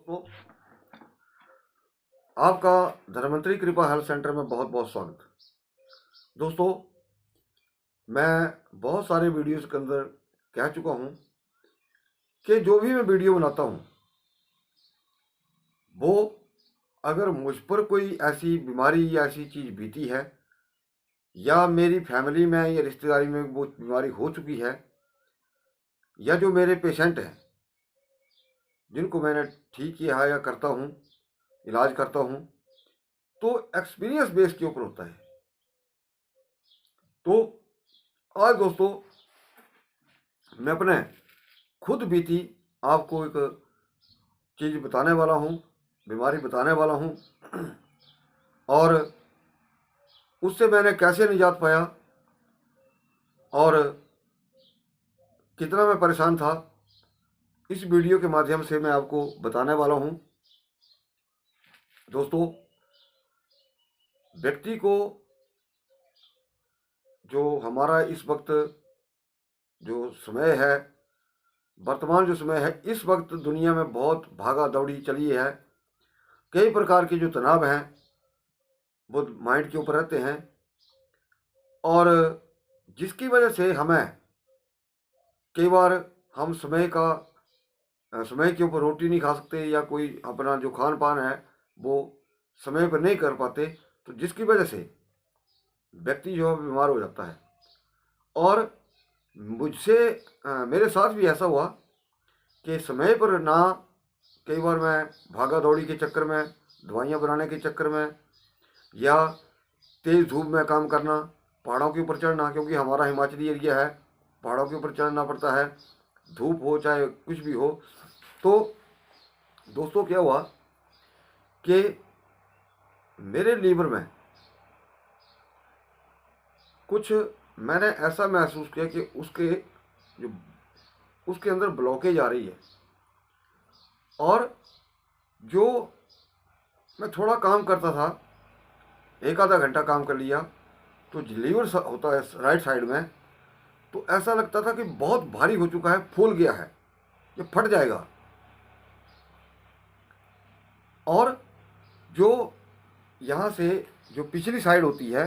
तो आपका धन्वंतरी कृपा हेल्थ सेंटर में बहुत बहुत स्वागत। दोस्तों, मैं बहुत सारे वीडियोस के अंदर कह चुका हूं कि जो भी मैं वीडियो बनाता हूं वो अगर मुझ पर कोई ऐसी बीमारी या ऐसी चीज़ बीती है या मेरी फैमिली में या रिश्तेदारी में वो बीमारी हो चुकी है या जो मेरे पेशेंट हैं जिनको मैंने ठीक किया है या करता हूं, इलाज करता हूं, तो एक्सपीरियंस बेस के ऊपर होता है। तो आज दोस्तों मैं अपने खुद बीती आपको एक चीज़ बताने वाला हूँ, बीमारी बताने वाला हूँ और उससे मैंने कैसे निजात पाया और कितना मैं परेशान था, इस वीडियो के माध्यम से मैं आपको बताने वाला हूँ। दोस्तों, व्यक्ति को जो हमारा इस वक्त जो समय है, वर्तमान जो समय है, इस वक्त दुनिया में बहुत भागा दौड़ी चली है। कई प्रकार के जो तनाव हैं वो माइंड के ऊपर रहते हैं और जिसकी वजह से हमें कई बार हम समय के ऊपर रोटी नहीं खा सकते या कोई अपना जो खान पान है वो समय पर नहीं कर पाते, तो जिसकी वजह से व्यक्ति जो है बीमार हो जाता है। और मुझसे मेरे साथ भी ऐसा हुआ कि समय पर ना, कई बार मैं भागा दौड़ी के चक्कर में, दवाइयाँ बनाने के चक्कर में या तेज़ धूप में काम करना, पहाड़ों के ऊपर चढ़ना, क्योंकि हमारा हिमाचली एरिया है, पहाड़ों के ऊपर चढ़ना पड़ता है, धूप हो चाहे कुछ भी हो। तो दोस्तों क्या हुआ कि मेरे लीवर में कुछ मैंने ऐसा महसूस किया कि उसके अंदर ब्लॉकेज आ रही है और जो मैं थोड़ा काम करता था, एक आधा घंटा काम कर लिया, तो लीवर होता है राइट साइड में, तो ऐसा लगता था कि बहुत भारी हो चुका है, फूल गया है, ये फट जाएगा। और जो यहाँ से जो पिछली साइड होती है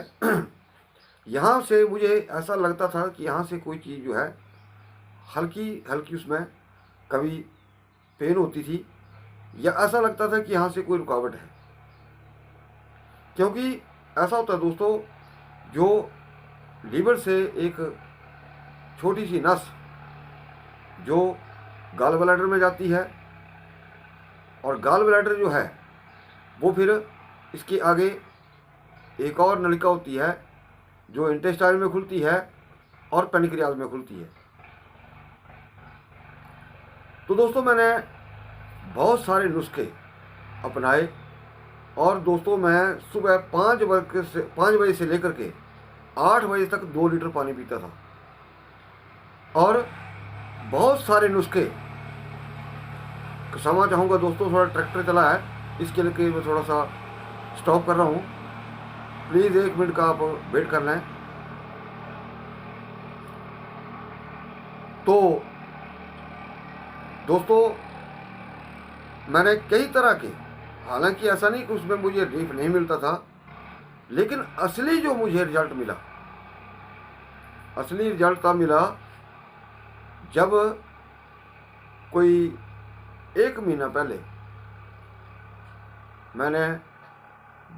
यहाँ से मुझे ऐसा लगता था कि यहाँ से कोई चीज़ जो है हल्की हल्की उसमें कभी पेन होती थी या ऐसा लगता था कि यहाँ से कोई रुकावट है। क्योंकि ऐसा होता है दोस्तों, जो लीवर से एक छोटी सी नस जो गॉल ब्लैडर में जाती है और गॉल ब्लैडर जो है वो फिर इसके आगे एक और नलिका होती है जो इंटेस्टाइन में खुलती है और पेनक्रियाज में खुलती है। तो दोस्तों मैंने बहुत सारे नुस्खे अपनाए और दोस्तों मैं सुबह 5 बजे से लेकर के 8 बजे तक 2 लीटर पानी पीता था और बहुत सारे नुस्खे। क्षमा चाहूँगा दोस्तों, थोड़ा ट्रैक्टर चला है, इसके लिए मैं थोड़ा सा स्टॉप कर रहा हूँ, प्लीज़ 1 मिनट का आप वेट कर लें। तो दोस्तों मैंने कई तरह के, हालांकि ऐसा नहीं कि उसमें मुझे रिलीफ नहीं मिलता था, लेकिन असली जो मुझे रिजल्ट मिला, असली रिजल्ट तब मिला जब कोई 1 महीना पहले मैंने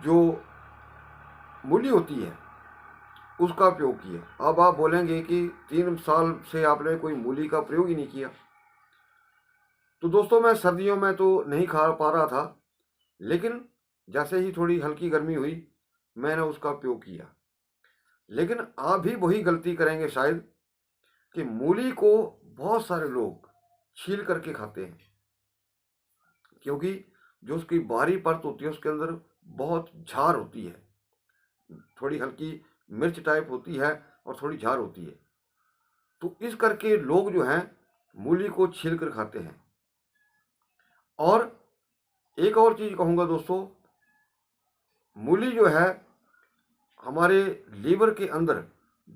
जो मूली होती है उसका उपयोग किया। अब आप बोलेंगे कि 3 साल से आपने कोई मूली का प्रयोग ही नहीं किया। तो दोस्तों मैं सर्दियों में तो नहीं खा पा रहा था, लेकिन जैसे ही थोड़ी हल्की गर्मी हुई मैंने उसका उपयोग किया। लेकिन आप भी वही गलती करेंगे शायद कि मूली को बहुत सारे लोग छील करके खाते हैं, क्योंकि जो उसकी बाहरी परत होती है उसके अंदर बहुत झार होती है, थोड़ी हल्की मिर्च टाइप होती है और थोड़ी झार होती है। तो इस करके लोग जो हैं मूली को छील कर खाते हैं। और एक और चीज़ कहूँगा दोस्तों, मूली जो है हमारे लीवर के अंदर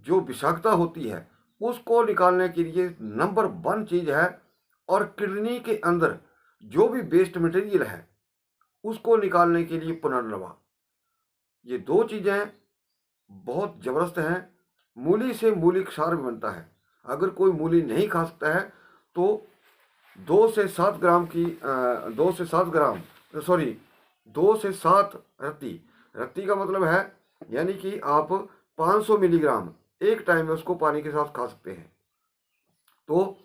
जो विषाक्तता होती है उसको निकालने के लिए नंबर 1 चीज़ है। और किडनी के अंदर जो भी वेस्ट मटेरियल है उसको निकालने के लिए पुनर्नवा। ये दो चीज़ें बहुत ज़बरदस्त हैं। मूली से मूली क्षार भी बनता है। अगर कोई मूली नहीं खा सकता है तो 2 से 7 ग्राम, सॉरी 2 से 7 रत्ती, रत्ती का मतलब है यानी कि आप 500 मिलीग्राम एक टाइम में उसको पानी के साथ खा सकते हैं। तो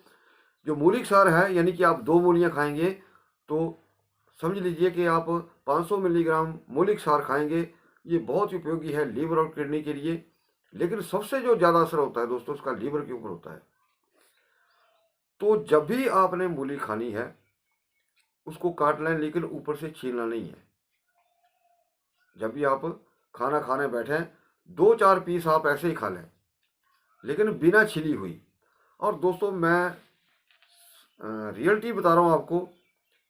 जो मूली क्षार है यानी कि आप 2 मूलियाँ खाएंगे तो समझ लीजिए कि आप 500 मिलीग्राम मूली क्षार खाएंगे। ये बहुत उपयोगी है लीवर और किडनी के लिए। लेकिन सबसे जो ज़्यादा असर होता है दोस्तों उसका लीवर के ऊपर होता है। तो जब भी आपने मूली खानी है उसको काट लें, लेकिन ऊपर से छीलना नहीं है। जब भी आप खाना खाने बैठें 2-4 पीस आप ऐसे ही खा लें, लेकिन बिना छिली हुई। और दोस्तों मैं रियलिटी बता रहा हूँ आपको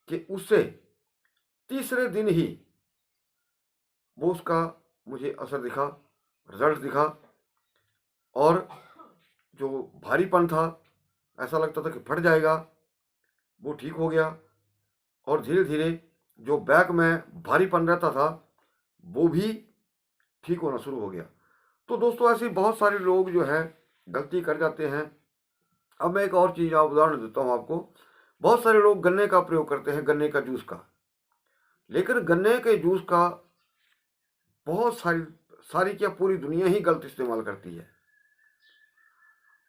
कि उससे तीसरे दिन ही वो उसका मुझे असर दिखा, रिजल्ट दिखा। और जो भारीपन था, ऐसा लगता था कि फट जाएगा, वो ठीक हो गया। और धीरे धीरे जो बैक में भारीपन रहता था वो भी ठीक होना शुरू हो गया। तो दोस्तों ऐसे बहुत सारे लोग जो है गलती कर जाते हैं। अब मैं एक और चीज़ आप उदाहरण देता हूँ आपको। बहुत सारे लोग गन्ने का प्रयोग करते हैं, गन्ने का जूस का, लेकिन गन्ने के जूस का बहुत सारी सारी क्या पूरी दुनिया ही गलत इस्तेमाल करती है।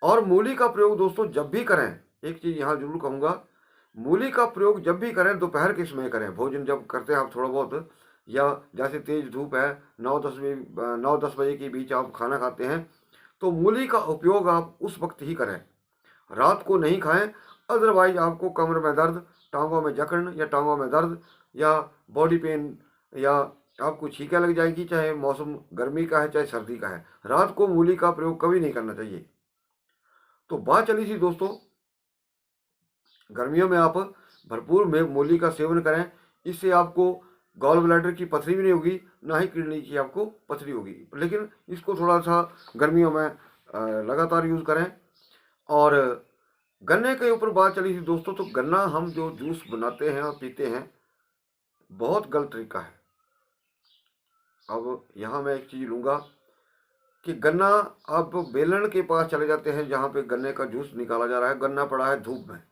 और मूली का प्रयोग दोस्तों जब भी करें, एक चीज़ यहाँ जरूर कहूँगा, मूली का प्रयोग जब भी करें दोपहर के समय करें। भोजन जब करते हैं आप थोड़ा बहुत, या जैसे तेज धूप है 9-10 बजे के बीच आप खाना खाते हैं तो मूली का उपयोग आप उस वक्त ही करें, रात को नहीं खाएं। अदरवाइज आपको कमर में दर्द, टांगों में जकड़न या टांगों में दर्द या बॉडी पेन या आपको छींकें लग जाएगी, चाहे मौसम गर्मी का है चाहे सर्दी का है। रात को मूली का प्रयोग कभी नहीं करना चाहिए। तो बात चली थी दोस्तों, गर्मियों में आप भरपूर में मूली का सेवन करें। इससे आपको गॉल ब्लैडर की पथरी भी नहीं होगी, ना ही किडनी की आपको पथरी होगी। लेकिन इसको थोड़ा सा गर्मियों में लगातार यूज़ करें। और गन्ने के ऊपर बात चली थी दोस्तों, तो गन्ना हम जो जूस बनाते हैं और पीते हैं बहुत गलत तरीका है। अब यहाँ मैं एक चीज़ लूँगा कि गन्ना आप बेलन के पास चले जाते हैं जहाँ पे गन्ने का जूस निकाला जा रहा है, गन्ना पड़ा है धूप में।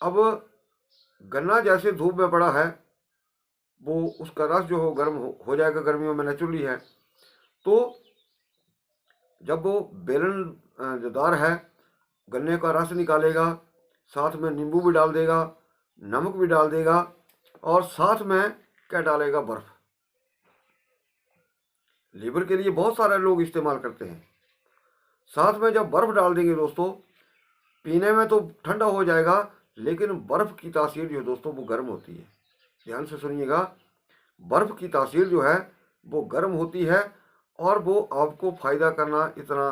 अब गन्ना जैसे धूप में पड़ा है वो उसका रस जो हो गर्म हो जाएगा, गर्मियों में नेचुरली है। तो जब वो बेलन जो दार है गन्ने का रस निकालेगा, साथ में नींबू भी डाल देगा, नमक भी डाल देगा, और साथ में क्या डालेगा, बर्फ। लीवर के लिए बहुत सारे लोग इस्तेमाल करते हैं। साथ में जब बर्फ डाल देंगे दोस्तों, पीने में तो ठंडा हो जाएगा, लेकिन बर्फ की तासीर जो दोस्तों वो गर्म होती है। ध्यान से सुनिएगा, बर्फ की तासीर जो है वो गर्म होती है और वो आपको फ़ायदा करना इतना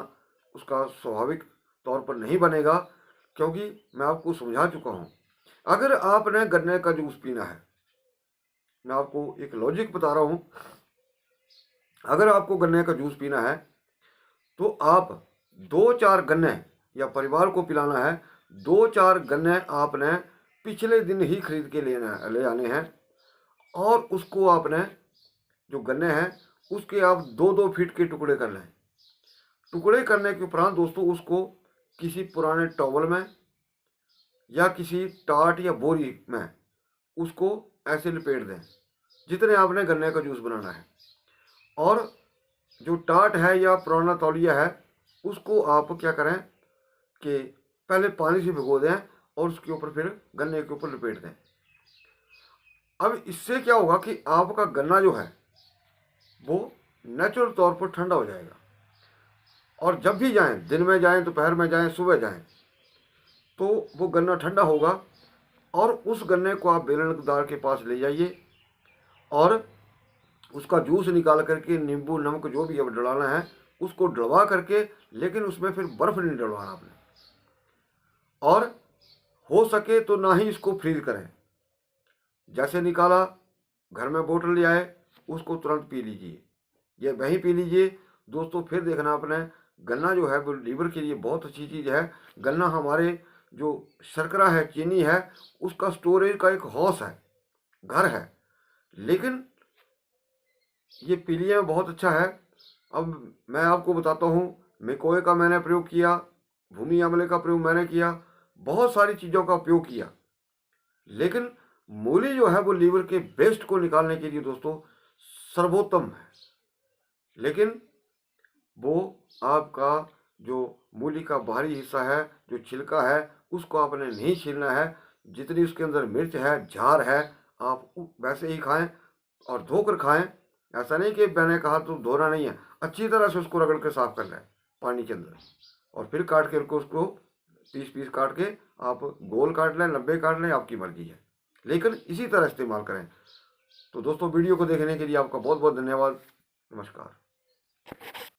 उसका स्वाभाविक तौर पर नहीं बनेगा, क्योंकि मैं आपको समझा चुका हूँ। अगर आपने गन्ने का जूस पीना है, मैं आपको एक लॉजिक बता रहा हूँ, अगर आपको गन्ने का जूस पीना है तो आप 2-4 गन्ने, या परिवार को पिलाना है 2-4 गन्ने आपने पिछले दिन ही खरीद के ले आने हैं। और उसको आपने जो गन्ने हैं उसके आप 2-2 फीट के टुकड़े कर लें। टुकड़े करने के उपरांत दोस्तों उसको किसी पुराने टॉवल में या किसी टाट या बोरी में उसको ऐसे लपेट दें जितने आपने गन्ने का जूस बनाना है। और जो टाट है या पुराना तौलिया है उसको आप क्या करें कि पहले पानी से भिगो दें और उसके ऊपर फिर गन्ने के ऊपर लपेट दें। अब इससे क्या होगा कि आपका गन्ना जो है वो नेचुरल तौर पर ठंडा हो जाएगा। और जब भी जाएं, दिन में जाएं, दोपहर में जाएं, सुबह जाएं, तो वो गन्ना ठंडा होगा। और उस गन्ने को आप बेलनदार के पास ले जाइए और उसका जूस निकाल करके नींबू नमक जो भी अब डलाना है उसको डलवा करके, लेकिन उसमें फिर बर्फ़ नहीं डलवाना आपने। और हो सके तो ना ही इसको फ्रीज करें। जैसे निकाला, घर में बोतल ले आए, उसको तुरंत पी लीजिए, ये वहीं पी लीजिए दोस्तों। फिर देखना आपने, गन्ना जो है वो लीवर के लिए बहुत अच्छी चीज़ है। गन्ना हमारे जो शर्करा है, चीनी है, उसका स्टोरेज का एक हाउस है, घर है। लेकिन ये पी लिए में बहुत अच्छा है। अब मैं आपको बताता हूँ, मेकोए का मैंने प्रयोग किया, भूमि आंवले का प्रयोग मैंने किया, बहुत सारी चीज़ों का उपयोग किया। लेकिन मूली जो है वो लीवर के वेस्ट को निकालने के लिए दोस्तों सर्वोत्तम है। लेकिन वो आपका जो मूली का बाहरी हिस्सा है, जो छिलका है, उसको आपने नहीं छीलना है। जितनी उसके अंदर मिर्च है, झार है, आप वैसे ही खाएं और धोकर खाएं। ऐसा नहीं कि मैंने कहा तो धोना नहीं है, अच्छी तरह से उसको रगड़ के साफ करना है पानी के अंदर, और फिर काट के उसको पीस पीस काट के आप गोल काट लें, लंबे काट लें, आपकी मर्जी है, लेकिन इसी तरह इस्तेमाल करें। तो दोस्तों वीडियो को देखने के लिए आपका बहुत बहुत धन्यवाद। नमस्कार।